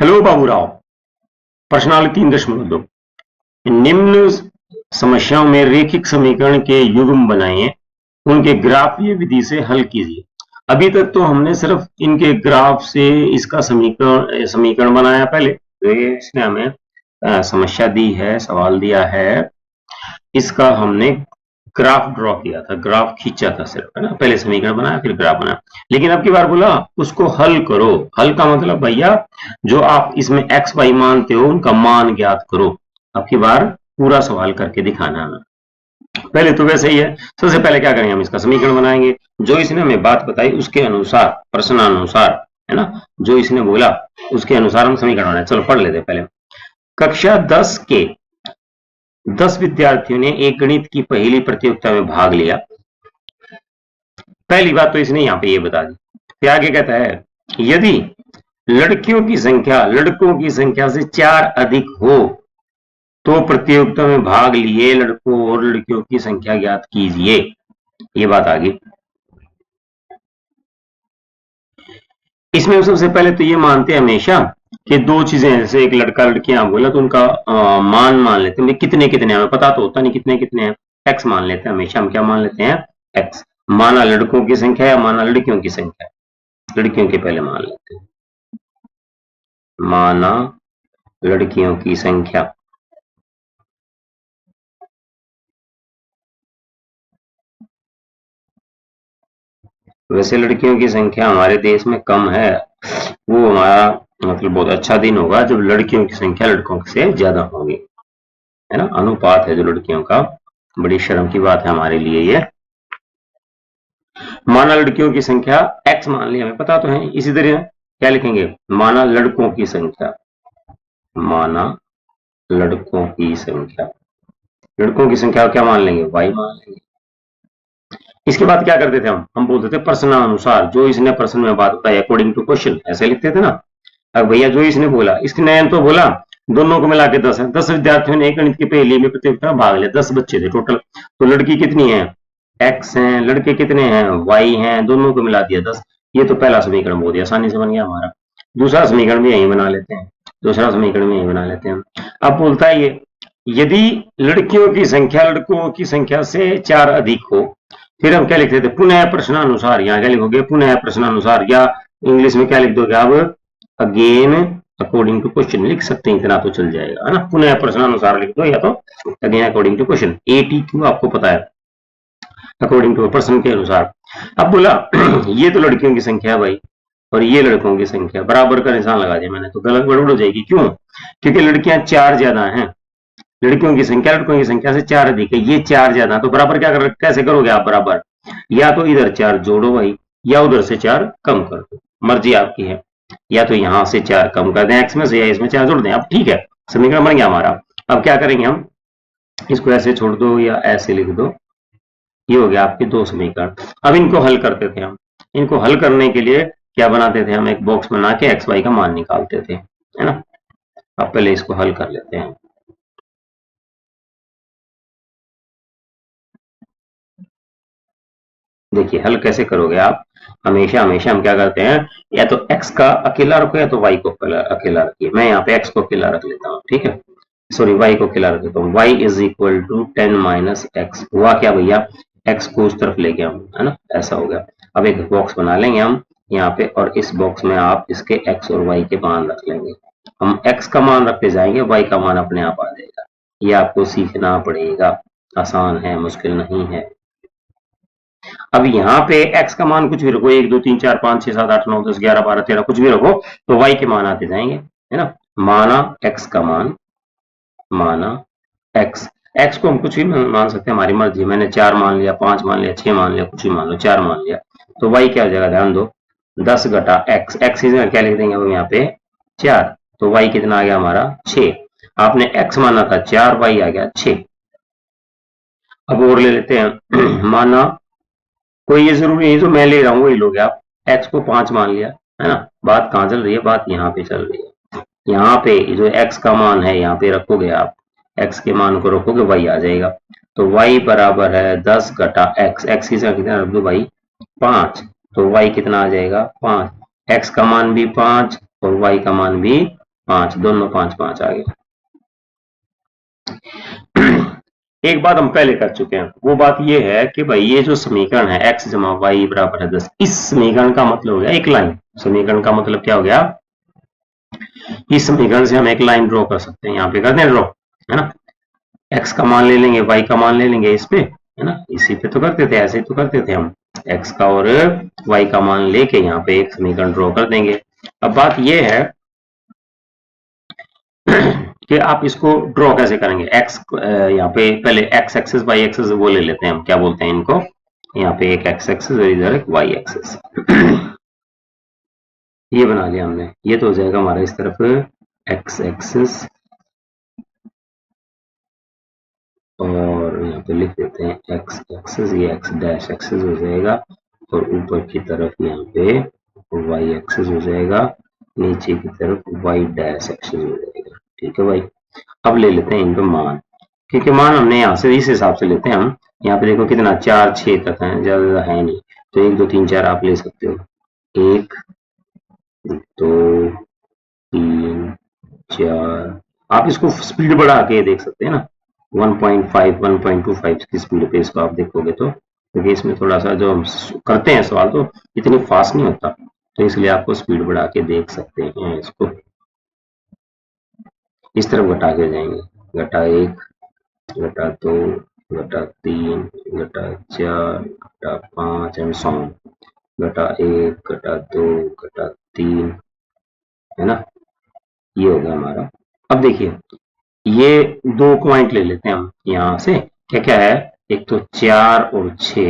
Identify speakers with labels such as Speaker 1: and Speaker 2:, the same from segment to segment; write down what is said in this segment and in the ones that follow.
Speaker 1: Hello Baburao. प्रश्नावली 3.2 निम्न समस्याओं में रेखिक समीकरण के युग्म बनाइए, उनके ग्राफीय विधि से हल कीजिए। अभी तक तो हमने सिर्फ इनके ग्राफ से इसका समीकरण बनाया। पहले तो ये इसने हमें समस्या दी है, सवाल दिया है, इसका हमने ग्राफ ड्रॉ किया था, ग्राफ खींचा था सिर्फ, है ना। पहले समीकरण बनाया फिर ग्राफ बनाया, लेकिन अब की बार बोला उसको हल करो। हल का मतलब भैया जो आप इसमें एक्स वाई मानते हो उनका मान ज्ञात करो। अब की बार पूरा सवाल करके दिखाना है। पहले तो वैसे ही है, सबसे पहले क्या करेंगे, हम इसका समीकरण बनाएंगे। जो इसने हमें बात बताई उसके अनुसार, प्रश्नानुसार, है ना, जो इसने बोला उसके अनुसार हम समीकरण बनाए। चलो पढ़ लेते पहले। कक्षा 10 के 10 विद्यार्थियों ने एक गणित की पहली प्रतियोगिता में भाग लिया। पहली बात तो इसने यहां पे ये बता दी। फिर आगे कहता है यदि लड़कियों की संख्या लड़कों की संख्या से 4 अधिक हो तो प्रतियोगिता में भाग लिए लड़कों और लड़कियों की संख्या ज्ञात कीजिए। ये बात आ गई। इसमें हम सबसे पहले तो ये मानते हैं हमेशा कि दो चीजें, जैसे एक लड़का लड़कियां बोला तो उनका मान लेते हैं। कितने कितने हमें पता तो होता नहीं कितने कितने हैं, एक्स मान लेते हैं हमेशा। हम क्या मान लेते हैं, एक्स। माना लड़कों की संख्या या माना लड़कियों की संख्या, लड़कियों के पहले मान लेते हैं। माना लड़कियों की संख्या, वैसे लड़कियों की संख्या हमारे देश में कम है। वो हमारा मतलब बहुत अच्छा दिन होगा जब लड़कियों की संख्या लड़कों से ज्यादा होगी, है ना। अनुपात है जो लड़कियों का, बड़ी शर्म की बात है हमारे लिए ये। माना लड़कियों की संख्या एक्स मान ली, हमें पता तो है। इसी तरह क्या लिखेंगे, माना लड़कों की संख्या, माना लड़कों की संख्या, लड़कों की संख्या क्या मान लेंगे, वाई मान लेंगे। इसके बाद क्या करते थे हम बोलते थे प्रश्नानुसार। जो इसने प्रश्न में बात बताई अकॉर्डिंग टू क्वेश्चन, ऐसे लिखते थे ना। अब भैया जो इसने बोला, इसने तो बोला दोनों को मिला के 10 है। 10 विद्यार्थियों ने एक गणित की पहेली में प्रतियोगिता में भाग लिया। 10 बच्चे थे टोटल। तो लड़की कितनी है, एक्स हैं, लड़के कितने हैं, वाई हैं, दोनों को मिला दिया 10। ये तो पहला समीकरण बहुत ही आसानी से बन गया हमारा। दूसरा समीकरण भी यही बना लेते हैं, दूसरा समीकरण भी यही बना लेते हैं। अब बोलता है ये यदि लड़कियों की संख्या लड़कों की संख्या से 4 अधिक हो, फिर हम क्या लिखते थे, पुनः प्रश्नानुसार। यहाँ क्या लिखोगे, पुनः प्रश्नानुसार, या इंग्लिश में क्या लिख दोगे आप, अगेन अकॉर्डिंग टू क्वेश्चन लिख सकते हैं, इतना तो चल जाएगा, है ना। पुनः प्रश्नानुसार लिख दो या तो again according to question. ATQ आपको पता है, अकॉर्डिंग टू प्रश्न के अनुसार। अब बोला ये तो लड़कियों की संख्या है भाई, और ये लड़कों की संख्या, बराबर का निशान लगा दिया मैंने, तो गलत गड़बड़ हो जाएगी। क्यों, क्योंकि लड़कियां 4 ज्यादा हैं, लड़कियों की संख्या लड़कों की संख्या से 4 अधिक है। ये 4 ज्यादा, तो बराबर क्या कैसे करोगे आप बराबर, या तो इधर 4 जोड़ो भाई, या उधर से 4 कम कर दो, मर्जी आपकी है। या तो यहां से 4 कम कर दें एक्स में से, या इसमें 4 जोड़ दें। अब ठीक है, समीकरण बन गया हमारा। अब क्या करेंगे हम, इसको ऐसे छोड़ दो या ऐसे लिख दो। ये हो गया आपके 2 समीकरण। अब इनको हल करते थे हम। इनको हल करने के लिए क्या बनाते थे हम, एक बॉक्स बना के एक्स वाई का मान निकालते थे, है ना। अब पहले इसको हल कर लेते हैं। देखिए हल कैसे करोगे आप, हमेशा हमेशा हम क्या करते हैं, या तो x का अकेला रखो या तो y को अकेला रखिए। मैं यहाँ पे x को अकेला रख लेता हूँ, ठीक है, सॉरी y को अकेला रख लेता हूँ। y is equal to 10 minus x. हुआ क्या भैया, x को उस तरफ ले गया हूँ, है ना, ऐसा हो गया। अब एक बॉक्स बना लेंगे हम यहाँ पे, और इस बॉक्स में आप इसके x और y के मान रख लेंगे। हम x का मान रखते जाएंगे, y का मान अपने आप आ जाएगा। ये आपको सीखना पड़ेगा, आसान है, मुश्किल नहीं है। अब यहाँ पे x का मान कुछ भी रखो, 1 2 3 4 5 6 7 8 9 10 11 12 13 कुछ भी रखो, तो y के मान आते जाएंगे, है ना। माना x का मान, माना x को हम कुछ भी मान सकते हैं, हमारी मर्जी। मैंने 4 मान लिया, 5 मान लिया, 6 मान लिया, कुछ भी मान लो, 4 मान लिया। तो y क्या हो जाएगा, ध्यान दो, 10 घटा x, x क्या लिख देंगे हम यहाँ पे 4, तो y कितना आ गया हमारा 6। आपने x माना था 4, y आ गया 6। अब और ले लेते हैं माना, कोई ये जरूरी नहीं जो मैं ले रहा हूँ वही लोगे आप। x को 5 मान लिया, है ना। बात कहाँ चल रही है, बात यहाँ पे चल रही है। यहाँ पे जो x का मान है यहाँ पे रखोगे आप, x के मान को रखोगे, y आ जाएगा। तो y बराबर है 10 घटा x, x की जगह कितना रख दो भाई 5, तो y कितना आ जाएगा 5। x का मान भी 5 और y का मान भी 5, दोनों 5 5 आ गए। एक बात हम पहले कर चुके हैं, वो बात ये है कि भाई ये जो समीकरण है x जमा वाई बराबर है 10, इस समीकरण का मतलब हो गया एक लाइन। समीकरण का मतलब क्या हो गया, इस समीकरण से हम एक लाइन ड्रॉ कर सकते हैं। यहाँ पे कर दें ड्रॉ, है ना। x का मान ले लेंगे, y का मान ले लेंगे इस पे, है ना। इसी पे तो करते थे, ऐसे ही तो करते थे हम, x का और y का मान लेके यहाँ पे एक समीकरण ड्रॉ कर देंगे। अब बात ये है कि आप इसको ड्रॉ कैसे करेंगे। x यहाँ पे पहले x एक्सिस y एक्सिस वो ले लेते हैं हम, क्या बोलते हैं इनको, यहाँ पे एक x एक्सिस और इधर एक y एक्सिस। ये बना लिया हमने, ये तो हो जाएगा हमारा इस तरफ x एक्सिस और यहाँ पे लिख देते हैं x एक्सिस, ये x डैश एक्सिस हो जाएगा और ऊपर की तरफ यहाँ पे y एक्सिस हो जाएगा, नीचे की तरफ y डैश एक्सिस हो जाएगा। ठीक है भाई, अब ले लेते हैं इनका मान, क्योंकि मान हमने यहाँ से इस हिसाब से लेते हैं हम। यहाँ पे देखो कितना 4 6 तक है, ज्यादा है नहीं, तो 1 2 3 4 आप ले सकते हो, 1 2 3 4। आप इसको स्पीड बढ़ा के देख सकते हैं ना, 1.5 1.25 की स्पीड पे इसको आप देखोगे तो, क्योंकि इसमें थोड़ा सा जो हम करते हैं सवाल तो इतनी फास्ट नहीं होता, तो इसलिए आपको स्पीड बढ़ा के देख सकते हैं। इसको इस तरफ घटा के जाएंगे, घटा 1 घटा 2 घटा 3 घटा 4 घटा 5 एंड सो ऑन, घटा 1 घटा 2 घटा 3, है ना। ये हो गया हमारा। अब देखिए ये 2 पॉइंट ले लेते हैं हम यहाँ से, क्या क्या है, एक तो 4 और 6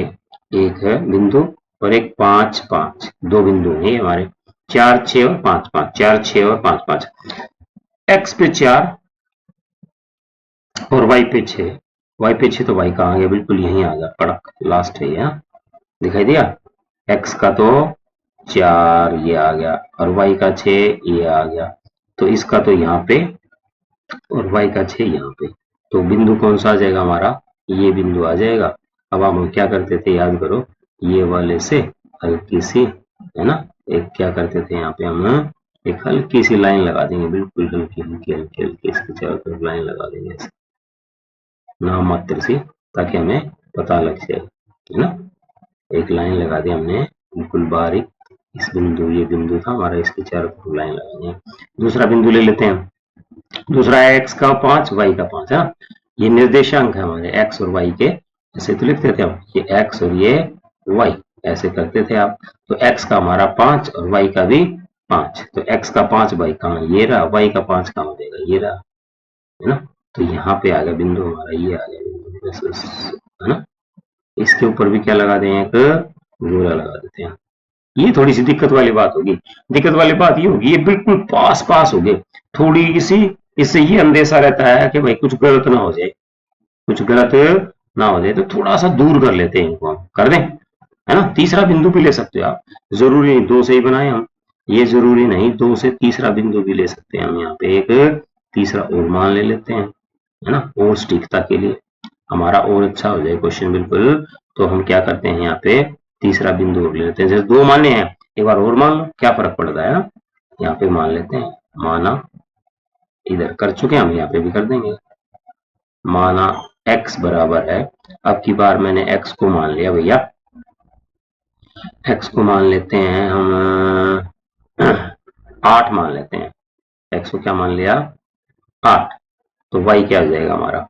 Speaker 1: एक है बिंदु, और एक 5 5, 2 बिंदु है हमारे, 4 6 और 5 5, 4 6 और 5 5। x पे 4 और y पे 6, y पे 6 तो y कहाँ आ गया, बिल्कुल यहीं आ गया, कड़क लास्ट है यहाँ, दिखाई दिया। x का तो 4 ये आ गया और y का 6 ये आ गया, तो इसका तो यहाँ पे और y का 6 यहाँ पे, तो बिंदु कौन सा आ जाएगा हमारा, ये बिंदु आ जाएगा। अब हम क्या करते थे, याद करो, ये वाले से हल्की सी, है ना, एक क्या करते थे यहाँ पे हम एक हल्की सी लाइन लगा देंगे, बिल्कुल हल्की हल्की हल्की हल्की, इसके चारों तरफ लाइन लगा देंगे नाम मात्र सी, ताकि हमें पता लग जाए, है ना। एक लाइन लगा दी हमने बिल्कुल बारीक, इस बिंदु, ये बिंदु था हमारा, इसके चारों तरफ लाइन लगा दी। दूसरा बिंदु ले लेते हैं, दूसरा है x का 5 y का 5, है, ये निर्देशांक है हमारे x और y के, ऐसे तो लिखते थे हम, ये x और ये y ऐसे करते थे आप। तो x का हमारा 5 और y का भी 5, तो x का 5 y कहाँ, ये रहा, y का 5 कहाँ देगा, ये रहा, है ना। तो यहाँ पे आ गया बिंदु हमारा, ये आ गया बिंदु, है ना। इसके ऊपर भी क्या लगा दें, एक गोला लगा देते हैं। ये थोड़ी सी दिक्कत वाली बात होगी, दिक्कत वाली बात ये होगी, ये बिल्कुल पास पास हो गए, थोड़ी सी इससे ये अंदेशा रहता है कि भाई कुछ गलत ना हो जाए, कुछ गलत ना हो जाए, तो थोड़ा सा दूर कर लेते हैं इनको, हम कर दें, है ना। तीसरा बिंदु भी ले सकते हो आप, जरूरी नहीं 2 से ही बनाए हम, ये जरूरी नहीं, 2 से तीसरा बिंदु भी ले सकते हैं हम। यहाँ पे एक तीसरा और मान ले लेते हैं, है ना, और सटीकता के लिए हमारा और अच्छा हो जाए क्वेश्चन बिल्कुल, तो हम क्या करते हैं, यहाँ पे तीसरा बिंदु और ले लेते हैं। जैसे 2 माने हैं, एक बार और मान लो, क्या फर्क पड़ता है ना, यहाँ पे मान लेते हैं, माना इधर कर चुके हैं हम, यहाँ पे भी कर देंगे, माना x बराबर है, अब की बार मैंने x को मान लिया भैया, x को मान लेते हैं हम 8 मान लेते हैं, x को क्या मान लिया 8, तो y क्या हो जाएगा हमारा,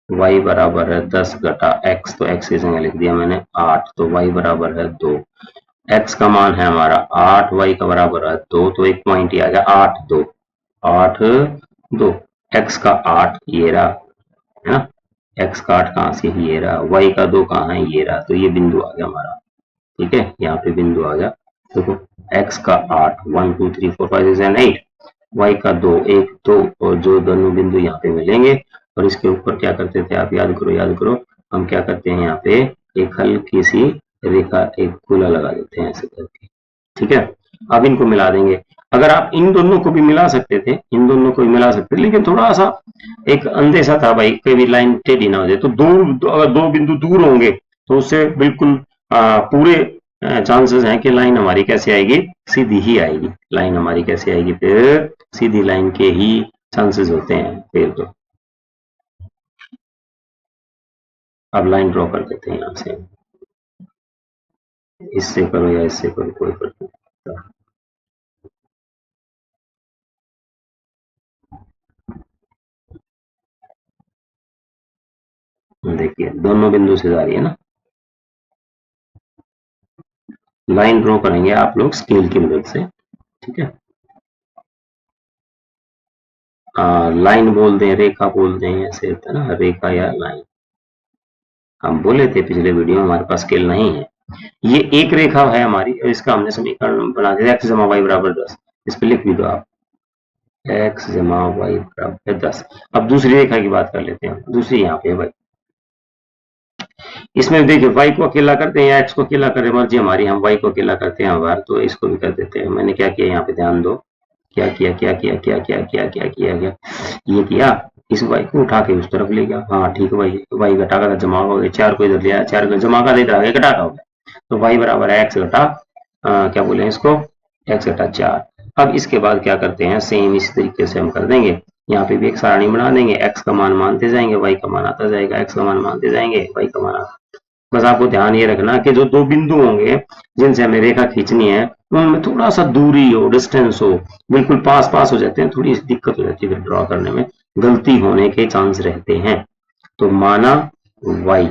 Speaker 1: y बराबर है 10 घटा x, तो x की जगह लिख दिया मैंने 8, तो y बराबर है 2, x का मान है हमारा 8, y का बराबर है 2, तो एक पॉइंट ही आ गया 8 2 8 2, x का 8 ये रहा, है ना, x का 8 कहाँ से, ये रहा, y का 2 कहाँ है, ये रहा, तो ये बिंदु आ गया हमारा, ठीक है, यहाँ पे बिंदु आ गया। देखो x का 8 1 2 3 4 5 6 7 8, y का 2 1 2, और जो दोनों बिंदु यहाँ पे मिलेंगे, और इसके ऊपर क्या करते थे आप, याद करो, हम क्या करते हैं, यहाँ पे एक हल्की सी रेखा, एक गोला लगा देते हैं ऐसे करके, ठीक है। अब इनको मिला देंगे, अगर आप इन दोनों को भी मिला सकते थे, इन दोनों को भी मिला सकते थे, लेकिन थोड़ा सा एक अंदेशा था भाई कभी लाइन टेढ़ी ना हो जाए, तो अगर 2 बिंदु दूर होंगे तो उससे बिल्कुल पूरे चांसेस हैं कि लाइन हमारी कैसे आएगी, सीधी ही आएगी। लाइन हमारी कैसे आएगी, फिर सीधी लाइन के ही चांसेस होते हैं फिर तो। अब लाइन ड्रॉ कर देते हैं यहां से, इससे करो या इससे करो कोई फर्क नहीं पड़ता। देखिए दोनों बिंदु से जा रही है ना। लाइन ड्रॉ करेंगे आप लोग स्केल की मदद से, ठीक है। लाइन बोलते हैं, रेखा बोलते हैं, ऐसे होता है ना, रेखा या लाइन। हम बोले थे पिछले वीडियो में हमारे पास स्केल नहीं है। ये एक रेखा है हमारी और इसका हमने समीकरण बना दिया एक्स जमा वाई बराबर 10। इस पर लिख भी दो आप, एक्स जमा वाई बराबर 10। अब दूसरी रेखा की बात कर लेते हैं, दूसरी यहाँ पे भाई। इसमें देखिए वाई को अकेला करते हैं या एक्स को अकेला करें, मर्जी हमारी, हम वाई को अकेला करते हैं हर बार, तो इसको भी कर देते हैं। मैंने क्या किया यहाँ पे ध्यान दो, क्या किया क्या किया क्या किया क्या किया किया क्या ये किया, इस वाई को उठा के उस तरफ ले गया। हाँ ठीक है भाई, वाई घटा का जमा हो गया, 4 को इधर लिया, 4 को जमा का इधर आ गया, घटा का हो गया, तो वाई बराबर है एक्स घटा क्या बोले इसको, एक्स घटा 4। अब इसके बाद क्या करते हैं, सेम इसी तरीके से हम कर देंगे, यहाँ पे भी एक सारणी बना देंगे, एक्स का मान मानते जाएंगे, वाई का मान आता जाएगा, एक्स का मान मानते जाएंगे, वाई का मान आता। बस आपको ध्यान ये रखना कि जो दो बिंदु होंगे जिनसे हमें रेखा खींचनी है, उनमें थोड़ा सा दूरी हो, डिस्टेंस हो, बिल्कुल पास पास हो जाते हैं, थोड़ी दिक्कत हो जाती है ड्रॉ करने में, गलती होने के चांस रहते हैं। तो माना वाई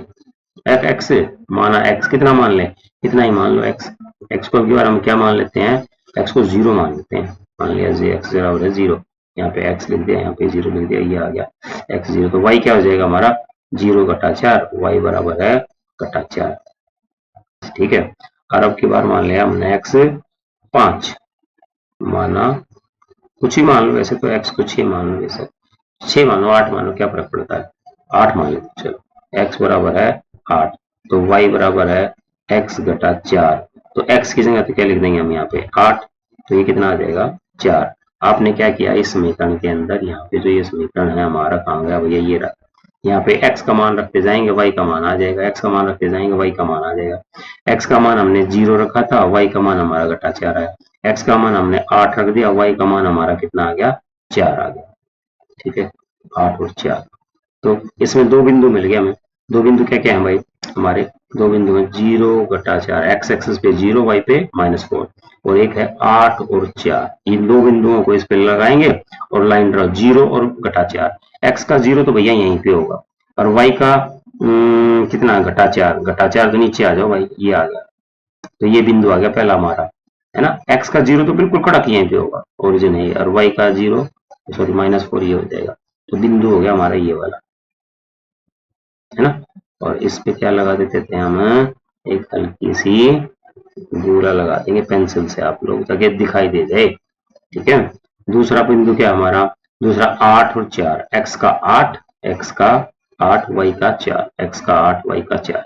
Speaker 1: एक्स, माना एक्स, कितना मान लें, इतना ही मान लो एक्स। एक्स को अगली बार हम क्या मान लेते हैं, एक्स को जीरो मान लेते हैं। मान लिया जी एक्स बराबर है जीरो, यहाँ पे एक्स लिख दिया, यहाँ पे जीरो लिख दिया, ये आ गया एक्स जीरो। तो वाई क्या हो जाएगा हमारा, जीरो घटा 4, वाई बराबर है घटा 4, ठीक है। और अब की बार मान लिया हमने एक्स 5, माना कुछ ही मान लो, वैसे तो एक्स को 6 मान लो, वैसे 6 मानो 8 मानो क्या फर्क पड़ता है, 8 मान लेते चलो। एक्स बराबर है 8, तो वाई बराबर है एक्स घटा 4। तो एक्स की जगह पे क्या लिख देंगे हम यहाँ पे 8, तो ये कितना आ जाएगा 4। आपने क्या किया इस समीकरण के अंदर, यहाँ पे जो ये समीकरण है हमारा कहाँ गया भैया, ये रहा। यहाँ पे x का मान रखते जाएंगे, y का मान आ जाएगा, x का मान रखते जाएंगे, y का मान आ जाएगा। x का मान हमने 0 रखा था, y का मान हमारा घटा 4 आया। x का मान हमने 8 रख दिया, y का मान हमारा कितना आ गया, 4 आ गया, ठीक है, 8 और 4। तो इसमें दो बिंदु मिल गया हमें। दो बिंदु क्या क्या है भाई हमारे, दो बिंदु है 0 घटा 4, एक्स एक्सिस पे 0, वाई पे -4, और एक है 8 और 4। इन दो बिंदुओं को इस पे लगाएंगे और लाइन ड्रॉ, 0 और घटा 4। एक्स का 0 तो भैया यहीं पे होगा, और वाई का कितना घटा 4, घटा 4 तो नीचे आ जाओ भाई, ये आ गया। तो ये बिंदु आ गया पहला हमारा, है ना। एक्स का 0 तो बिल्कुल कड़क यहीं पे होगा, ओरिजिन है, और वाई का 0 सॉरी -4 ये हो जाएगा। तो बिंदु हो गया हमारा ये वाला, है ना। और इस पे क्या लगा देते थे हम, एक हल्की सी गोला लगा देंगे पेंसिल से आप लोग, ताकि दिखाई दे जाए, ठीक है। दूसरा बिंदु क्या हमारा, दूसरा 8 और 4, एक्स का 8, एक्स का 8, वाई का 4, एक्स का 8, वाई का 4।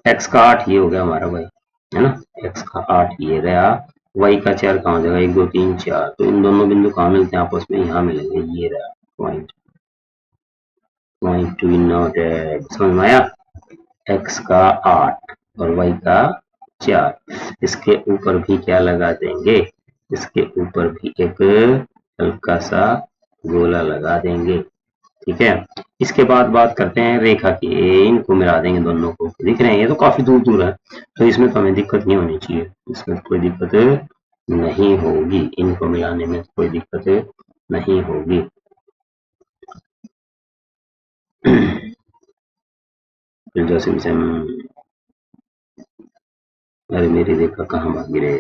Speaker 1: एक्स का 8 ये हो गया हमारा भाई, है ना, एक्स का 8 ये रहा, वाई का 4 कहाँ हो जाएगा, 1 2 3 4। तो इन दोनों बिंदु कहाँ मिलते हैं आपस में, यहाँ मिलेंगे, ये रहा पॉइंट, पॉइंट टू नोटेड, समझ में आया। एक्स का 8 और वाई का 4, इसके ऊपर भी क्या लगा देंगे, इसके ऊपर भी एक हल्का सा गोला लगा देंगे, ठीक है। इसके बाद बात करते हैं रेखा की, इनको मिला देंगे दोनों को, दिख रहे हैं ये तो काफी दूर दूर है, तो इसमें तो हमें दिक्कत नहीं होनी चाहिए, इसमें कोई दिक्कत नहीं होगी, इनको मिलाने में कोई दिक्कत नहीं होगी। जैसे अरे मेरी रेखा कहाँ भागी रे,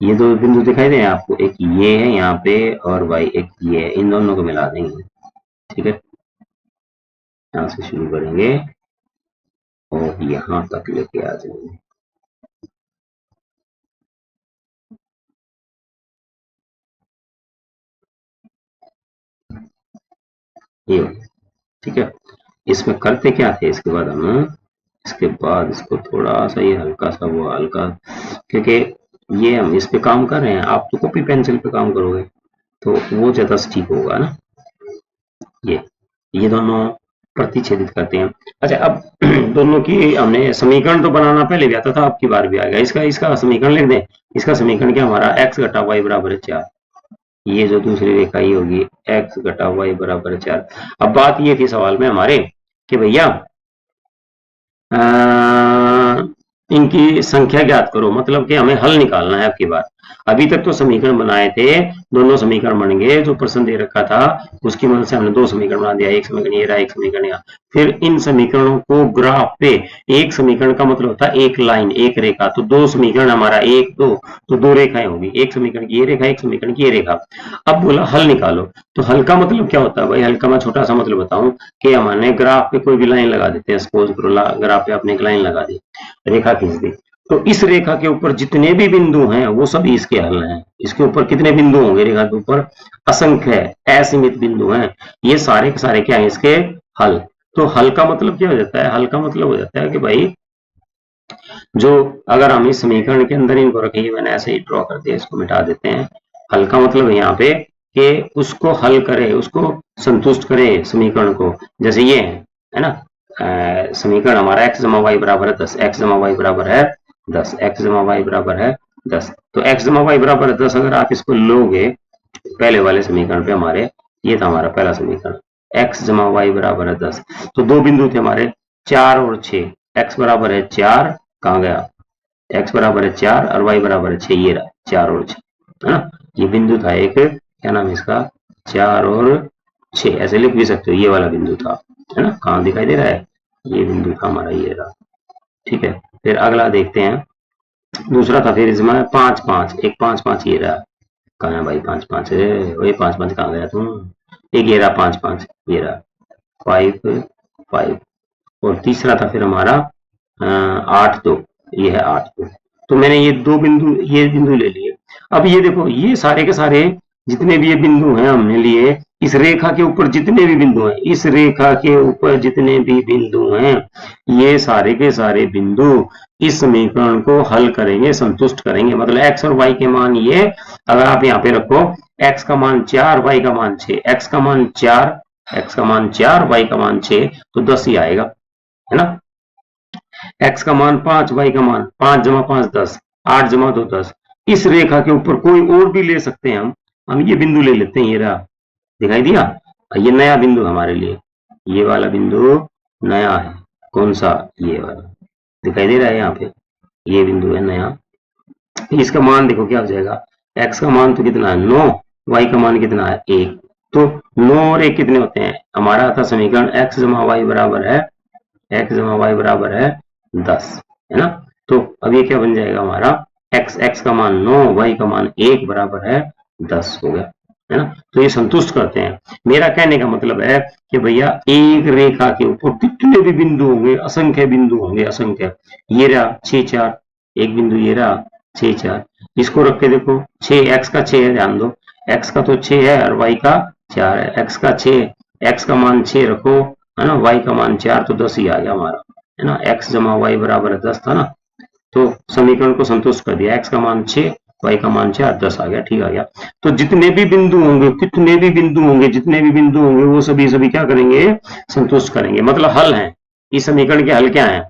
Speaker 1: ये दो बिंदु दिखाई दे आपको, एक ये है यहाँ पे और भाई एक ये है, इन दोनों को मिला देंगे, ठीक है। यहाँ से शुरू करेंगे और यहाँ तक लेके आ जाएंगे, ये, ठीक है। इसमें करते क्या थे, इसके बाद हम, इसके बाद इसको थोड़ा सा ये हल्का सा वो हल्का, क्योंकि ये हम इस पे काम कर रहे हैं, आप तो कॉपी पेंसिल पे काम करोगे तो वो ज्यादा ठीक होगा ना। ये दोनों प्रतिच्छेदित करते हैं। अच्छा, अब दोनों की हमने समीकरण तो बनाना पहले भी आता था, आपकी बार भी आ गया। इसका इसका समीकरण लिख दें। इसका समीकरण क्या हमारा, x घटा वाई बराबर है 4। ये जो दूसरी रेखा ये होगी x घटा वाई बराबर है 4। अब बात ये थी सवाल में हमारे कि भैया इनकी संख्या ज्ञात करो, मतलब कि हमें हल निकालना है आपकी बात। अभी तक तो समीकरण बनाए थे, दोनों समीकरण बन गए, जो प्रश्न दे रखा था उसकी मदद से हमने दो समीकरण बना दिया, एक समीकरण ये रहा, एक समीकरण यहाँ। फिर इन समीकरणों को ग्राफ पे, एक समीकरण का मतलब होता है एक लाइन, एक रेखा, तो दो समीकरण हमारा एक दो, तो दो रेखाएं होगी, एक समीकरण की ये रेखा, एक समीकरण की ये रेखा। अब बोला हल निकालो, तो हल का मतलब क्या होता है भाई? हल का मैं छोटा सा मतलब बताऊं कि हमने ग्राफ पे कोई भी लाइन लगा देते हैं, सपोज करो ग्राफ पे आपने एक लाइन लगा दी, रेखा खींच दी, तो इस रेखा के ऊपर जितने भी बिंदु हैं वो सभी इसके हल हैं। इसके ऊपर कितने बिंदु होंगे रेखा के ऊपर? असंख्य, असीमित बिंदु हैं। ये सारे के सारे क्या है इसके हल। तो हल का मतलब क्या हो जाता है? हल का मतलब हो जाता है कि भाई जो, अगर हम इस समीकरण के अंदर इनको रखेंगे, मैंने ऐसे ही ड्रॉ कर दिया, इसको मिटा देते हैं। हल का मतलब है यहाँ पे कि उसको हल करे, उसको संतुष्ट करे समीकरण को। जैसे ये है ना, समीकरण हमारा x जमा वाई बराबर है 10, x जमा वाई बराबर है 10, x जमा वाई बराबर है 10। तो x जमा वाई बराबर है 10, अगर आप इसको लोगे पहले वाले समीकरण पे हमारे, ये था हमारा पहला समीकरण, x जमा वाई बराबर है 10। तो दो बिंदु थे हमारे 4 और 6, x बराबर है 4, कहाँ गया, x बराबर है 4 और y बराबर है 6, ये रहा 4 और 6, है ना। ये बिंदु था एक, क्या नाम है इसका, 4 और 6, ऐसे लिख भी सकते हो, ये वाला बिंदु था, है ना। कहाँ दिखाई दे रहा है, ये बिंदु था हमारा, ये रहा, ठीक है। फिर अगला देखते हैं, दूसरा था फिर इसमें 5 5, एक 5 5 ये रहा, कहाँ है भाई 5 5 है, वही 5 5 कहाँ गया तुम, एक ये रहा 5 5, ये रहा 5 5। और तीसरा था फिर हमारा 8 2, ये है 8 2। तो मैंने ये दो बिंदु, ये बिंदु ले लिए। अब ये देखो, ये सारे के सारे जितने भी ये बिंदु हैं हमने लिए, इस रेखा के ऊपर जितने भी बिंदु हैं, इस रेखा के ऊपर जितने भी बिंदु हैं, ये सारे के सारे बिंदु इस समीकरण को हल करेंगे, संतुष्ट करेंगे। मतलब x और y के मान ये, अगर आप यहाँ पे रखो x का मान 4, y का मान 6, x का मान 4, x का मान 4, y का मान 6, तो 10 ही आएगा, है ना। x का मान 5, y का मान 5 जमा 5 10, 8 जमा 2 10। इस रेखा के ऊपर कोई और भी ले सकते हैं हम ये बिंदु ले लेते हैं, ये रहा, दिखाई दिया, ये नया बिंदु हमारे लिए, ये वाला बिंदु नया है, कौन सा, ये वाला दिखाई दे रहा है यहाँ पे, ये बिंदु है नया। इसका मान देखो क्या हो जाएगा, x का मान तो कितना है 9, y का मान कितना है 1, तो 9 और 1 कितने होते हैं, हमारा था समीकरण x जमा वाई बराबर है, x जमा वाई बराबर है 10, है ना। तो अब ये क्या बन जाएगा हमारा, x का मान 9, y का मान 1 बराबर है 10 हो गया, है ना। तो ये संतुष्ट करते हैं। मेरा कहने का मतलब है कि भैया एक रेखा के ऊपर कितने भी बिंदु होंगे, असंख्य बिंदु होंगे, असंख्य। ये रहा 6 4, एक बिंदु ये रहा 6 4, इसको रख के देखो 6, x का 6 है, ध्यान दो, x का तो 6 है और y का 4 है, x का 6, x का मान 6 रखो, है ना, y का मान 4, तो 10 ही आ गया हमारा, है ना। x जमा वाई बराबर है 10 था ना, तो समीकरण को संतुष्ट कर दिया, x का मान 6, y का मान 4, 10 आ गया, ठीक आ गया। तो जितने भी बिंदु होंगे, कितने भी बिंदु होंगे, जितने भी बिंदु होंगे, वो सभी सभी क्या करेंगे, संतुष्ट करेंगे, मतलब हल है। इस समीकरण के हल क्या है,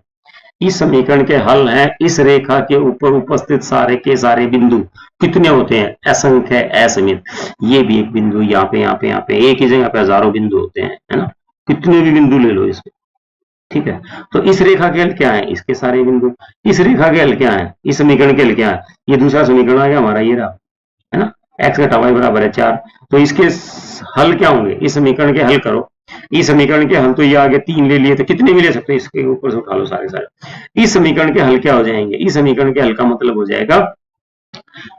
Speaker 1: इस समीकरण के हल हैं इस रेखा के ऊपर उपस्थित सारे के सारे बिंदु, कितने होते हैं, असंख्य, असीमित। ये भी एक बिंदु, यहाँ पे यहाँ पे यहाँ पे, एक ही जगह पे हजारों बिंदु होते हैं, है ना। कितने भी बिंदु ले लो इसमें, ठीक है। तो इस रेखा के हल क्या है, इसके सारे बिंदु। इस रेखा के हल क्या है, इस समीकरण के हल क्या है, ये दूसरा समीकरण आ गया हमारा, ये रहा, है ना, x घटा वाई बराबर है 4। तो इसके हल क्या होंगे, इस समीकरण के हल करो, इस समीकरण के हल तो ये आगे 3 ले लिए, तो कितने भी ले सकते हो, इसके ऊपर से उठा लो सारे सारे। इस समीकरण के हल क्या हो जाएंगे, इस समीकरण के हल का मतलब हो जाएगा,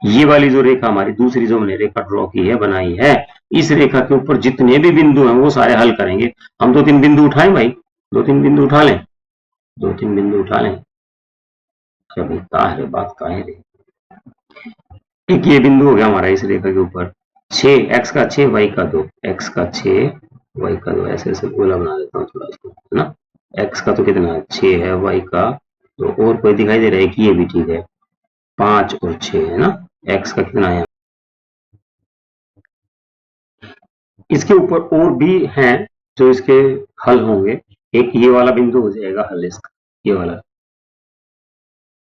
Speaker 1: ये वाली जो रेखा हमारी दूसरी जो हमने रेखा ड्रॉ की है, बनाई है, इस रेखा के ऊपर जितने भी बिंदु हैं वो सारे हल करेंगे। हम 2 3 बिंदु उठाएं भाई, 2 3 बिंदु उठा लें, 2 3 बिंदु उठा लें, कभी कहा है बात, कहा है रे। एक ये बिंदु हो गया हमारा इस रेखा के ऊपर, 6, x का 6, y का 2, x का 6, y का 2, ऐसे ऐसे गोला बना देता हूँ थोड़ा इसको, है ना। x का तो कितना है 6 है, y का तो, और कोई दिखाई दे रहा है कि ये भी ठीक है, 5 और 6 है ना, x का कितना है। इसके ऊपर और भी हैं जो इसके हल होंगे। एक ये वाला बिंदु हो जाएगा हल इसका, ये वाला,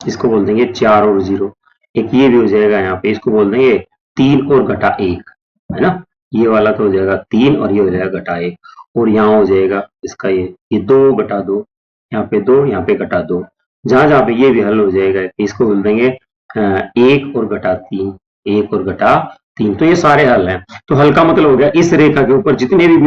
Speaker 1: इसको बोल देंगे 4 और 0। एक ये भी हो जाएगा यहाँ पे, इसको बोल देंगे 3 और घटा 1, है ना। ये वाला तो हो जाएगा 3 और ये हो जाएगा घटा 1। और यहाँ हो जाएगा इसका ये 2 घटा 2, यहाँ पे 2, यहाँ पे घटा 2। जहां जहां पे ये भी हल हो जाएगा, इसको बोल देंगे 1 और घटा 3, 1 और घटा 3। तो ये सारे हल हैं। तो हल का मतलब हो गया इस रेखा के ऊपर जितने भी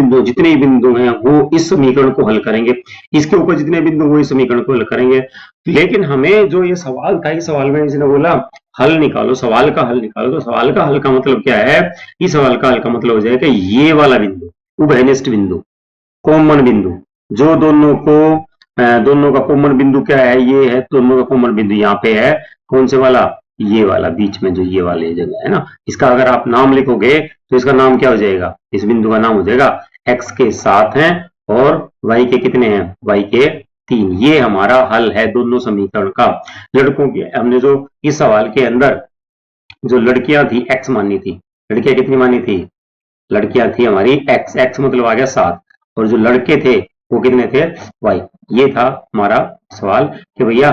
Speaker 1: बिंदु हैं वो इस समीकरण को हल करेंगे, इसके ऊपर जितने बिंदु वो इस समीकरण को हल करेंगे। लेकिन हमें जो ये सवाल था, इस सवाल में इसने बोला हल निकालो, सवाल का हल निकालो। तो सवाल का हल का मतलब क्या है, इस सवाल का हल का मतलब हो जाएगा ये वाला बिंदु, उभयनिष्ठ बिंदु, कॉमन बिंदु, जो दोनों का कॉमन बिंदु क्या है, ये है दोनों का कॉमन बिंदु, यहाँ पे है कौन से वाला, ये वाला बीच में जो ये वाली जगह है ना। इसका अगर आप नाम लिखोगे तो इसका नाम क्या हो जाएगा, इस बिंदु का नाम हो जाएगा x के 7 है और y के कितने हैं, y के 3। ये हमारा हल है दोनों समीकरण का। लड़कों के हमने जो इस सवाल के अंदर जो लड़कियां थी x मानी थी, लड़कियां कितनी मानी थी, लड़कियां थी हमारी x मतलब आ गया 7, और जो लड़के थे वो कितने थे, y। ये था हमारा सवाल कि भैया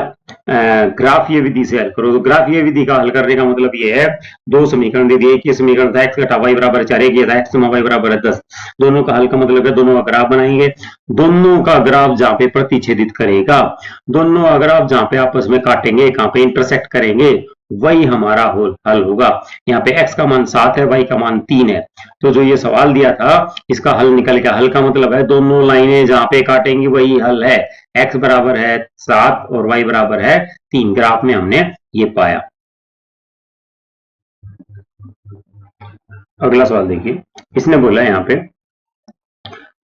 Speaker 1: ग्राफीय विधि से हल करो। तो ग्राफीय विधि का हल करने का मतलब ये है, दो समीकरण दे दिए, एक ये समीकरण था x घटा y बराबर 4, एक ये था x जमा y बराबर 10। दोनों का हल का मतलब है दोनों का ग्राफ बनाएंगे, दोनों का ग्राफ जहां पे प्रतिच्छेदित करेगा, दोनों का ग्राफ जहां पे आपस में काटेंगे, कहां पे इंटरसेक्ट करेंगे, वही हमारा हल होगा। यहाँ पे x का मान 7 है, y का मान 3 है। तो जो ये सवाल दिया था इसका हल निकल गया। हल का मतलब है दोनों लाइनें जहां पे काटेंगी वही हल है। x बराबर है 7 और y बराबर है 3। ग्राफ में हमने ये पाया। अगला सवाल देखिए, इसने बोला यहाँ पे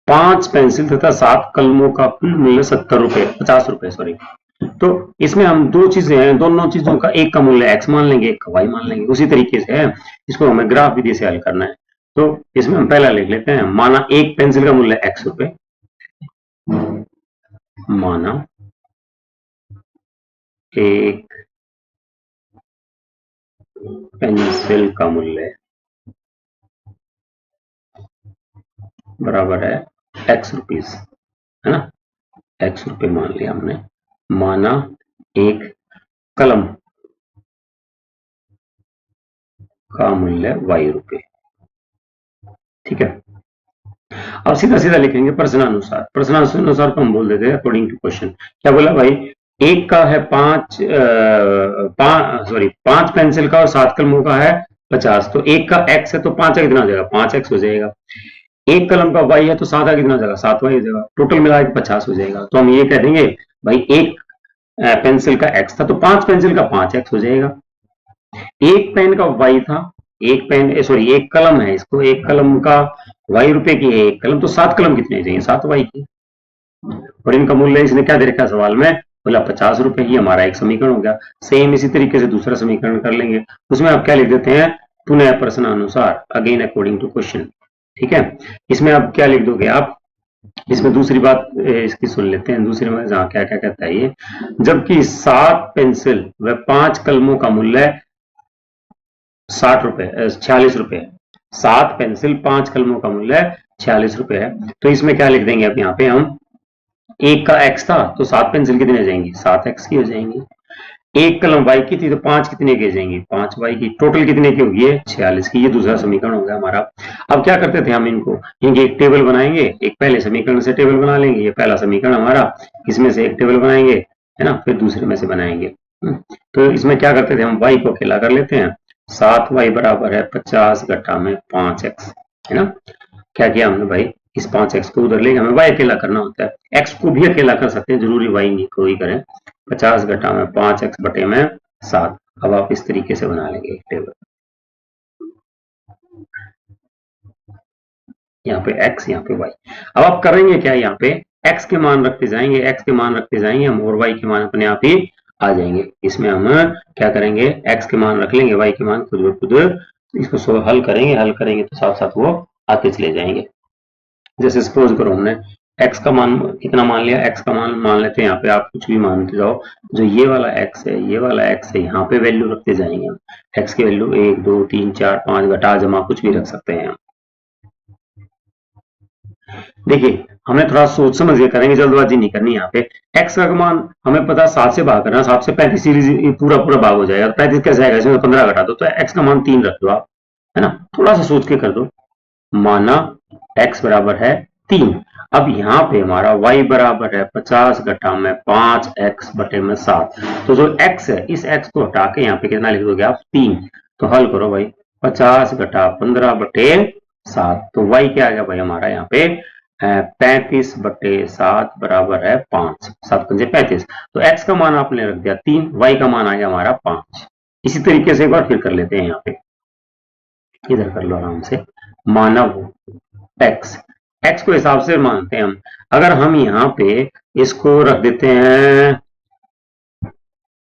Speaker 1: 5 पेंसिल तथा 7 कलमों का कुल मूल्य 70 रुपए, 50 रुपए सॉरी। तो इसमें हम दो चीजें हैं, दोनों चीजों का एक का मूल्य x मान लेंगे, एक का y मान लेंगे। उसी तरीके से है, इसको हमें ग्राफ विधि से हल करना है। तो इसमें हम पहला लिख लेते हैं, माना एक पेंसिल का मूल्य x रुपए, माना एक पेंसिल का मूल्य बराबर है x रुपीस, है ना, x रुपए मान लिया हमने। माना एक कलम का मूल्य y रुपए, ठीक है। अब सीधा सीधा लिखेंगे प्रश्नानुसार। प्रश्नानुसार को हम बोल देते हैं अकॉर्डिंग टू क्वेश्चन। क्या बोला भाई, एक का है 5 पेंसिल का और 7 कलमों का है 50। तो एक का x है तो 5 का कितना हो जाएगा, 5x हो जाएगा। एक कलम का y है तो 7 का कितना हो जाएगा, 7y हो जाएगा। टोटल मिला के 50 हो जाएगा। तो हम ये कह देंगे भाई एक पेंसिल का x था तो 5 पेंसिल का 5x हो जाएगा। एक पेन का y था, एक कलम है, इसको एक कलम का y रुपए की है एक कलम, तो 7 कलम कितने चाहिए, 7y की। और इनका मूल्य इसने क्या दे रखा सवाल में, बोला 50 रुपए। ही हमारा एक समीकरण हो गया। सेम इसी तरीके से दूसरा समीकरण कर लेंगे। उसमें आप क्या लिख देते हैं, पुनः प्रश्नानुसार, अगेन अकॉर्डिंग टू क्वेश्चन, ठीक है। इसमें आप क्या लिख दोगे आप, इसमें दूसरी बात इसकी सुन लेते हैं। दूसरी में जहां क्या क्या कहता है ये, जबकि 7 पेंसिल व 5 कलमों का मूल्य 46 रुपए है। 7 पेंसिल 5 कलमों का मूल्य 46 रुपए है। तो इसमें क्या लिख देंगे अब, यहाँ पे हम एक का x था तो 7 पेंसिल कितने हो जाएंगी, 7x की हो जाएंगी। एक कलम y की थी तो 5 कितने की हो जाएंगी, 5y की। टोटल कितने की होगी, 46 की। ये दूसरा समीकरण हो गया हमारा। अब क्या करते थे हम इनको, इनके एक टेबल बनाएंगे, एक पहले समीकरण से टेबल बना लेंगे। ये पहला समीकरण हमारा, इसमें से एक टेबल बनाएंगे, है ना, फिर दूसरे में से बनाएंगे। तो इसमें क्या करते थे हम, y को अकेला कर लेते हैं। 7y बराबर है 50 घटा में 5x, है ना। क्या किया हमने भाई, इस 5x को उधर लेके हमें y अकेला करना होता है। x को भी अकेला कर सकते हैं, जरूरी y नहीं को ही करें। 50 घटा में 5x बटे में 7। अब आप इस तरीके से बना लेंगे एक टेबल, यहाँ पे x यहाँ पे y। अब आप करेंगे क्या, यहाँ पे x के मान रखते जाएंगे, x के मान रखते जाएंगे हम, और y के मान अपने आप ही आ जाएंगे। इसमें हम क्या करेंगे, x के मान रख लेंगे, y के मान खुद ब खुद इसको हल करेंगे तो साथ साथ वो आते चले जाएंगे। जैसे सपोज करो हमने एक्स का मान कितना मान लिया, एक्स का मान लेते हैं, यहाँ पे आप कुछ भी मानते जाओ, जो ये वाला एक्स है, ये वाला एक्स है, यहाँ पे वैल्यू रखते जाएंगे हम। एक्स की वैल्यू 1 2 3 4 5 घटा जमा कुछ भी रख सकते हैं हम। देखिए हमें थोड़ा सोच समझ के करेंगे, जल्दबाजी नहीं करनी यहाँ पे। एक्स का मान हमें पता 7 से भाग करना, 7 से 35 सीरीज पूरा पूरा भाग हो जाएगा, 35 कैसे आएगा, इसमें 15 घटा दो, तो एक्स का मान 3 रख दो आप, है ना, थोड़ा सा सोच के कर दो। माना x बराबर है 3। अब यहाँ पे हमारा y बराबर है 50 घटा में 5x बटे में 7। तो जो x है, इस x को हटा के यहाँ पे कितना लिख दोगे आप, 3। तो हल करो भाई, 50 घटा 15 बटे 7, तो y क्या आ गया भाई हमारा यहाँ पे 35 बटे 7 बराबर है 5, 7 पंजे 35। तो x का मान आपने रख दिया 3, y का मान आ गया हमारा 5। इसी तरीके से एक बार फिर कर लेते हैं, यहाँ पे इधर कर लो आराम से। मानव x, x को हिसाब से मानते हैं हम। अगर हम यहाँ पे इसको रख देते हैं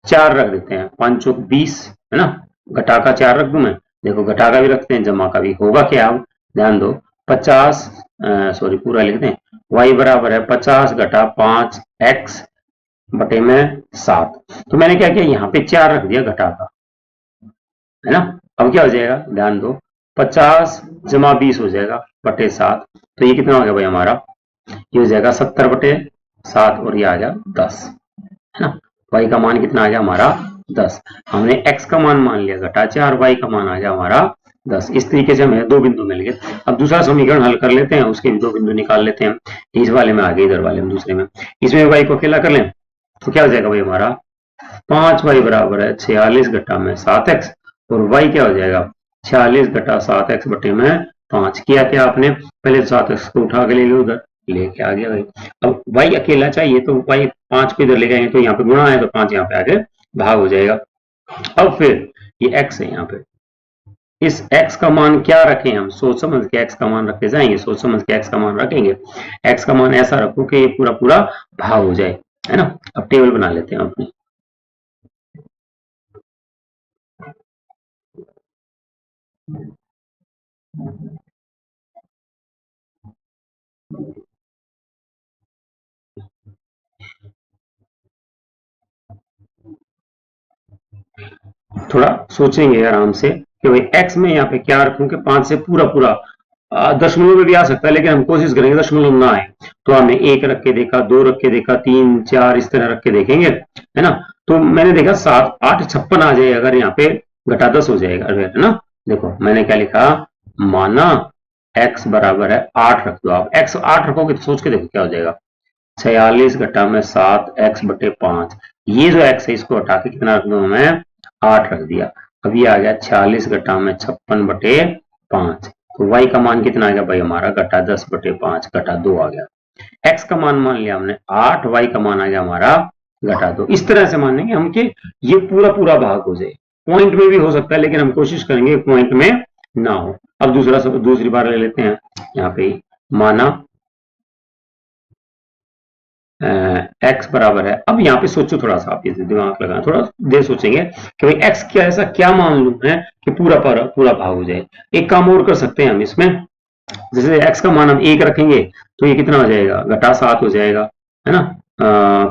Speaker 1: 4 रख देते हैं, 5 चौक 20, है ना, घटा का 4 रख दूं मैं, देखो घटा का भी रखते हैं, जमा का भी, होगा क्या, अब ध्यान दो, 50 सॉरी पूरा लिखते हैं, y बराबर है 50 घटा 5 x बटे में 7। तो मैंने क्या किया, यहाँ पे 4 रख दिया घटा का, है ना। अब क्या हो जाएगा, ध्यान दो, 50 जमा 20 हो जाएगा बटे 7, तो ये कितना हो गया भाई हमारा, ये हो जाएगा 70 बटे 7, और ये आ गया 10, है ना। y का मान कितना आ गया हमारा 10। हमने x का मान लिया घटा 4, y का मान आ गया हमारा 10। इस तरीके से हमें 2 बिंदु मिल गए। अब दूसरा समीकरण हल कर लेते हैं, उसके भी 2 बिंदु निकाल लेते हैं। इस वाले में आगे, इधर वाले में, दूसरे में, इसमें y को अकेला कर लें तो क्या हो जाएगा भाई हमारा 5y बराबर है 46 घटा में 7x, और y क्या हो जाएगा 46 घटा 7x बटे में 5। किया क्या आपने, पहले 7x को उठा के ले लो, उधर लेके आ गया भाई। अब y अकेला चाहिए तो y 5 को इधर ले गए, तो यहाँ पे गुणा है तो 5 यहाँ पे आगे भाग हो जाएगा। अब फिर ये x है, यहाँ पे इस x का मान क्या रखें हम, सोच समझ के x का मान रखते जाएंगे, सोच समझ के x का मान रखेंगे। x का मान ऐसा रखो कि ये पूरा पूरा भाग हो जाए, है ना। अब टेबल बना लेते हैं अपनी। थोड़ा सोचेंगे आराम से कि भाई x में यहाँ पे क्या रखूं कि 5 से पूरा पूरा, दशमलव में भी आ सकता है, लेकिन हम कोशिश करेंगे दशमलव ना आए। तो हमने 1 रख के देखा, 2 रख के देखा, 3 4 इस तरह रख के देखेंगे, है ना। तो मैंने देखा 7 8 56 आ जाए, अगर यहाँ पे घटा 10 हो जाएगा, है ना। देखो मैंने क्या लिखा, माना x बराबर है 8 रख दो आप, x 8 रखोगे तो सोच के देखो क्या हो जाएगा, 46 घटा में 7 x बटे 5। ये जो x है इसको हटा के कितना रख दो, मैं 8 रख दिया। अब ये आ गया 46 घटा में 56 बटे 5। तो y का मान कितना आ गया भाई हमारा, घटा 10 बटे 5 घटा 2 आ गया। x का मान लिया हमने 8, y का मान आ गया हमारा घटा 2। इस तरह से मानेंगे हम कि ये पूरा पूरा भाग हो जाए। पॉइंट में भी हो सकता है, लेकिन हम कोशिश करेंगे पॉइंट में ना हो। अब दूसरी बार ले लेते हैं, यहाँ पे माना x बराबर है, अब यहाँ पे सोचो थोड़ा सा, आप इसे दिमाग लगाना, थोड़ा देर सोचेंगे कि भाई x क्या, ऐसा क्या मान लूं मैं कि पूरा पूरा भाग हो जाए। एक काम और कर सकते हैं हम इसमें, जैसे x का मान हम 1 रखेंगे तो ये कितना हो जाएगा, घटा 7 हो जाएगा, है ना।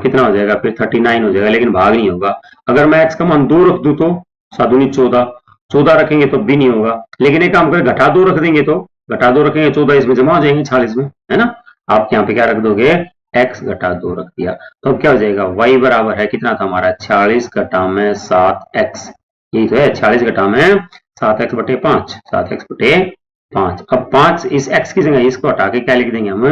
Speaker 1: कितना हो जाएगा फिर 39 हो जाएगा, लेकिन भाग नहीं होगा। अगर मैं x का मान 2 रख दूं तो 7 दूनी 14, 14 रखेंगे तो भी नहीं होगा। लेकिन एक काम करें, घटा 2 रख देंगे तो, घटा 2 रखेंगे 14 इसमें जमा हो जाएंगे 46 में, है ना। आप यहाँ पे क्या रख दोगे, x घटा 2 रख दिया, तो अब क्या हो जाएगा, y बराबर है कितना था हमारा 46 घटा में 7x, यही तो है 46 घटा में 7x बटे 5, 7x बटे 5। अब 5 इस x की जगह इसको हटा के क्या लिख देंगे हम,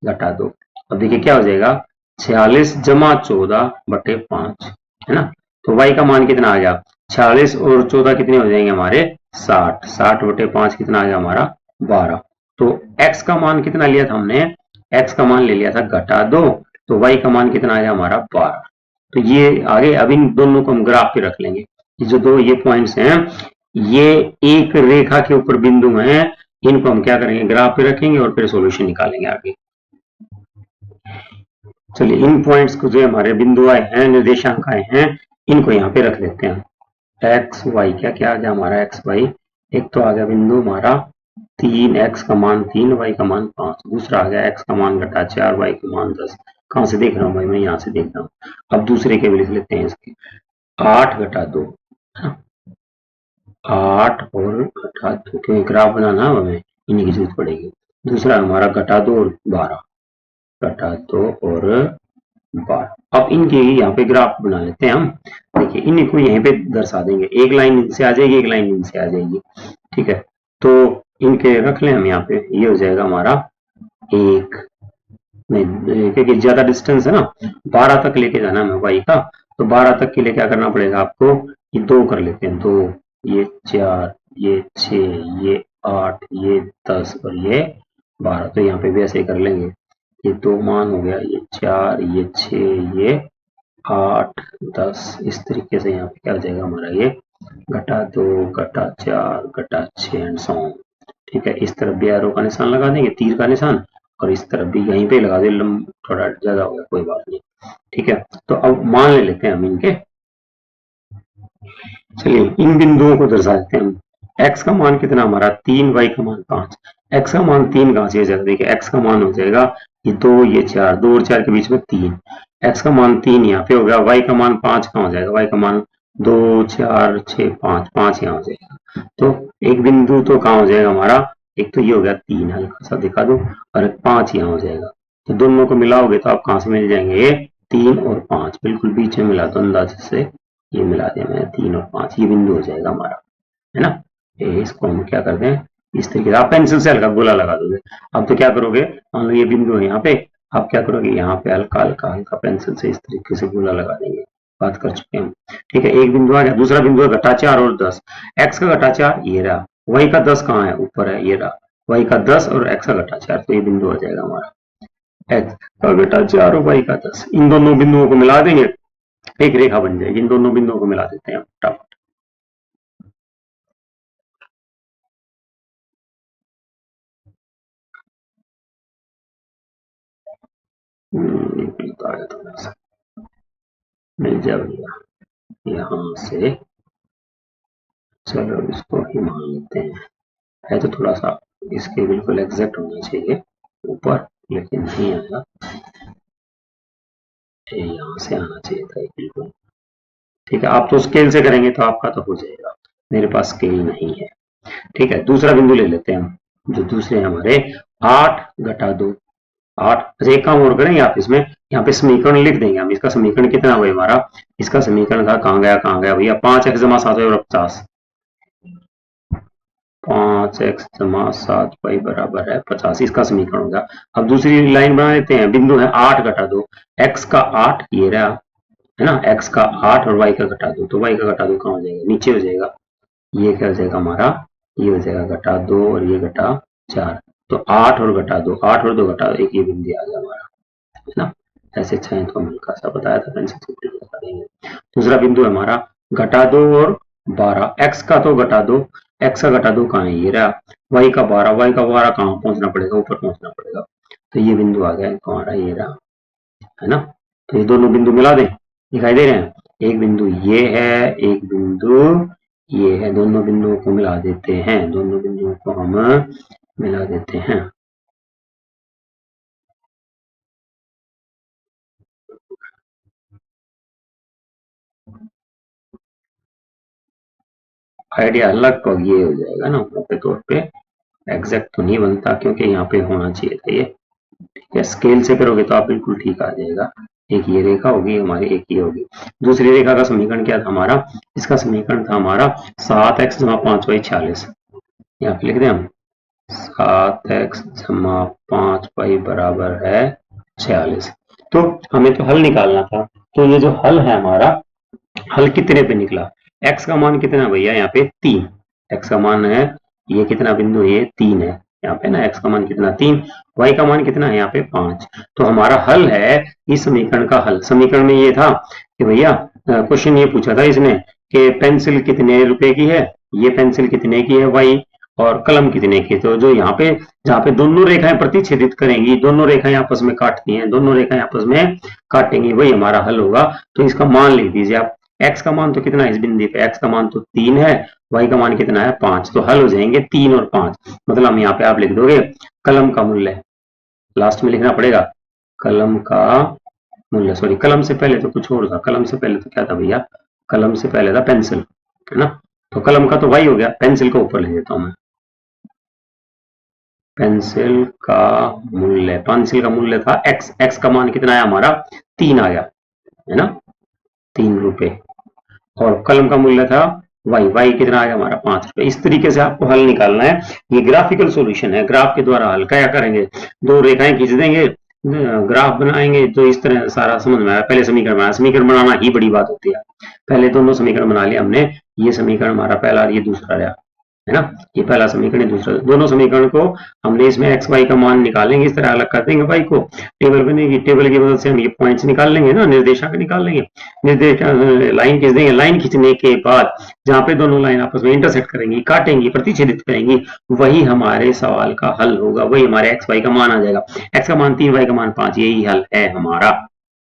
Speaker 1: घटा 2। अब देखिए क्या हो जाएगा, 46 जमा 14 बटे 5, है ना। तो y का मान कितना आ गया, 46 और 14 कितने हो जाएंगे हमारे 60, 60 बटे 5 कितना आ गया हमारा 12। तो x का मान कितना लिया था हमने, x का मान ले लिया था घटा 2, तो y का मान कितना आया हमारा 12। तो ये आगे अब इन दोनों को हम ग्राफ पे रख लेंगे। जो दो ये पॉइंट्स हैं, ये एक रेखा के ऊपर बिंदु हैं, इनको हम क्या करेंगे, ग्राफ पे रखेंगे और फिर सॉल्यूशन निकालेंगे आगे। चलिए इन पॉइंट्स को जो हमारे बिंदु आए हैं, निर्देशांक आए हैं, इनको यहाँ पे रख लेते हैं। एक्स वाई क्या क्या आ गया हमारा, एक्स वाई, एक तो आ गया बिंदु हमारा 3x का मान 3, y का मान 5। दूसरा आ गया x का मान घटा 4, y का मान 10। कहां से देख रहा हूं भाई, मैं यहां से देख रहा हूं। अब दूसरे के भी लिख लेते हैं इसके, 8 घटा 2, 8 और घटा 2, क्योंकि ग्राफ बनाना हमें इन्हीं की जरूरत पड़ेगी। दूसरा हमारा घटा 2 और 12, घटा 2 और 12। अब इनके यहाँ पे ग्राफ बना लेते हैं हम। देखिए इन्हीं को यहीं पे दर्शा देंगे, एक लाइन इनसे आ जाएगी, एक लाइन इनसे आ जाएगी, ठीक है। तो इनके रख लें हम यहाँ पे, ये हो जाएगा हमारा 1 नहीं, क्योंकि ज्यादा डिस्टेंस है ना, 12 तक लेके जाना है वाई का, तो 12 तक के लिए क्या करना पड़ेगा आपको, ये 2 कर लेते हैं, 2, ये 4, ये 6, ये 8, ये 10 और ये 12। तो यहाँ पे भी ऐसे ही कर लेंगे, ये 2 मान हो गया, ये 4, ये 6, ये 8, 10। इस तरीके से यहाँ पे क्या हो जाएगा हमारा, ये घटा 2, घटा 4, घटा 6 एंड सो ऑन। ठीक है, इस तरफ भी एरो का निशान लगा देंगे, तीर का निशान, और इस तरफ भी यहीं पे लगा दे, थोड़ा ज्यादा हो गया, कोई बात नहीं। ठीक है, तो अब मान ले लेते हैं हम इनके। चलिए इन बिंदुओं को दर्शा देते हैं हम। x का मान कितना हमारा 3, y का मान 5। x का मान 3 कहां से जाएगा, देखिए x का मान हो जाएगा ये 2, ये 4, 2 और 4 के बीच में 3। x का मान 3 यहाँ पे हो गया, y का मान 5 कहां हो जाएगा, y का मान 2, 4, 6, 5, 5 यहाँ हो जाएगा। तो एक बिंदु तो कहां हो जाएगा हमारा, एक तो ये हो गया 3, हल्का सा दिखा दो, और 5 यहाँ हो जाएगा। तो दोनों को मिलाओगे तो आप कहां से मिल जाएंगे, ये 3 और 5 बिल्कुल बीच में मिला दो, अंदाजे से ये मिला दिया मैंने, 3 और 5, ये बिंदु हो जाएगा हमारा, है ना। इसको हम क्या करते हैं, इस तरीके से आप पेंसिल से हल्का गोला लगा दोगे। अब तो क्या करोगे, मान लो ये बिंदु है यहाँ पे, आप क्या करोगे, यहाँ पे हल्का हल्का हल्का पेंसिल से इस तरीके से गोला लगा देंगे। बात कर चुके हैं हम, ठीक है। एक बिंदु आ गया, दूसरा बिंदु है घटा 4 और 10। x का घटा 4 ये रहा, y का 10 कहाँ है, ऊपर है, ये रहा, y का 10 और x का घटा 4, तो ये बिंदु आ जाएगा हमारा, x का घटा 4 और y का 10। इन दोनों बिंदुओं को मिला देंगे, एक रेखा बन जाएगी। इन दोनों बिंदुओं को मिला देते हैं फटाफट। थोड़ा सा मिल जाएगा यहाँ से, चलो इसको ही मान लेते हैं। है तो थोड़ा सा इसके बिल्कुल एग्जैक्ट होना चाहिए ऊपर, लेकिन नहीं आया, यहाँ से आना चाहिए था बिल्कुल। ठीक है, आप तो स्केल से करेंगे तो आपका तो हो जाएगा, मेरे पास स्केल नहीं है। ठीक है, दूसरा बिंदु ले लेते हैं हम, जो दूसरे हमारे 8 घटा 2, 8। अच्छा एक काम और करेंगे, आप इसमें यहाँ पे समीकरण लिख देंगे हम। इसका समीकरण कितना हुआ हमारा, इसका समीकरण था, कहाँ गया भैया, 5x जमा 7 और 50, 5x जमा 7y बराबर है 50, इसका समीकरण होगा। अब दूसरी लाइन बना लेते हैं, बिंदु है 8 घटा 2, x का 8 ये रहा, है ना, x का 8 और y का घटा 2, तो y का घटा 2 कहाँ हो जाएगा, नीचे हो जाएगा। ये क्या हो जाएगा हमारा, ये हो जाएगा घटा 2 और ये घटा 4, तो 8 और घटा 2, 8 और 2 घटा 2, एक ये बिंदु आ गया हमारा, है ना। ऐसे चाहे तो हम हल्का सा बताया था, पेंसिल से बता देंगे। दूसरा बिंदु है हमारा घटा 2 और 12, x का तो घटा 2, x का घटा 2 कहाँ है, ये रहा, y का 12, y का 12 कहाँ पहुंचना पड़ेगा, ऊपर पहुंचना पड़ेगा, तो ये बिंदु आ गया हमारा, ये रहा, है ना। तो ये दोनों बिंदु मिला दें, दिखाई दे रहे हैं, एक बिंदु ये है, एक बिंदु ये है, दोनों बिंदुओं को मिला देते हैं, दोनों बिंदुओं को हम मिला देते हैं। आइडिया लगभग ये हो जाएगा ना, मोटे तौर पे एग्जैक्ट तो नहीं बनता, क्योंकि यहाँ पे होना चाहिए था ये। ठीक है, स्केल से करोगे तो आप बिल्कुल ठीक आ जाएगा। एक ये रेखा होगी हमारी, एक ये होगी। दूसरी रेखा का समीकरण क्या था हमारा, इसका समीकरण था हमारा 7x जमा 5y 46। यहाँ पे लिख दें हम, 7x जमा 5y बराबर है 46। तो हमें तो हल निकालना था, तो ये जो हल है हमारा, हल कितने पे निकला, x का मान कितना भैया, यहाँ पे 3, x का मान है, ये कितना बिंदु, ये 3 है यहाँ पे ना, x का मान कितना 3, y का मान कितना है यहाँ पे 5। तो हमारा हल है इस समीकरण का हल। समीकरण में ये था कि भैया, क्वेश्चन ये पूछा था इसने कि पेंसिल कितने रुपए की है, ये पेंसिल कितने की है y, और कलम कितने की। तो जो यहाँ पे, जहाँ पे दोनों रेखाएं प्रतिच्छेदित करेंगी, दोनों रेखाएं आपस में काटती हैं, दोनों रेखाएं आपस में काटेंगी, वही हमारा हल होगा। तो इसका मान लिख दीजिए आप, x का मान तो कितना है इस बिंदु पे, x का मान तो 3 है, y का मान कितना है 5, तो हल हो जाएंगे 3 और 5। मतलब यहाँ पे आप लिख दोगे कलम का मूल्य, लास्ट में लिखना पड़ेगा कलम का मूल्य, सॉरी कलम से पहले तो कुछ और था, कलम से पहले तो क्या था भैया, कलम से पहले था पेंसिल, है ना, तो कलम का तो y हो गया, पेंसिल को ऊपर ले देता हूं मैं, पेंसिल का मूल्य, पेंसिल का मूल्य था x, x का मान कितना है हमारा 3 आ गया, है ना, 3 रुपए, और कलम का मूल्य था y, y कितना आ गया हमारा 5 रुपए। इस तरीके से आपको हल निकालना है, ये ग्राफिकल सॉल्यूशन है, ग्राफ के द्वारा हल क्या करेंगे, दो रेखाएं खींच देंगे, ग्राफ बनाएंगे, तो इस तरह सारा समझ में आया। पहले समीकरण बनाया, समीकरण बनाना ही बड़ी बात होती है, पहले दोनों समीकरण बना लिया हमने, ये समीकरण हमारा पहला और ये दूसरा रहा, है ना, ये पहला समीकरण, दूसरा, दोनों समीकरण को हमने इसमें एक्स वाई का मान निकालेंगे, इस तरह अलग कर देंगे वाई को, टेबल बनेगी, टेबल की मदद से हम ये पॉइंट्स निकाल लेंगे ना, निर्देशांक निकाल लेंगे, निर्देश लाइन खींच देंगे, लाइन खींचने के बाद जहां पे दोनों लाइन आपस में इंटरसेक्ट करेंगी, काटेंगी, प्रतिच्छेदित करेंगी, वही हमारे सवाल का हल होगा, वही हमारे एक्स वाई का मान आ जाएगा, एक्स का मान 3, वाई का मान 5, यही हल है हमारा।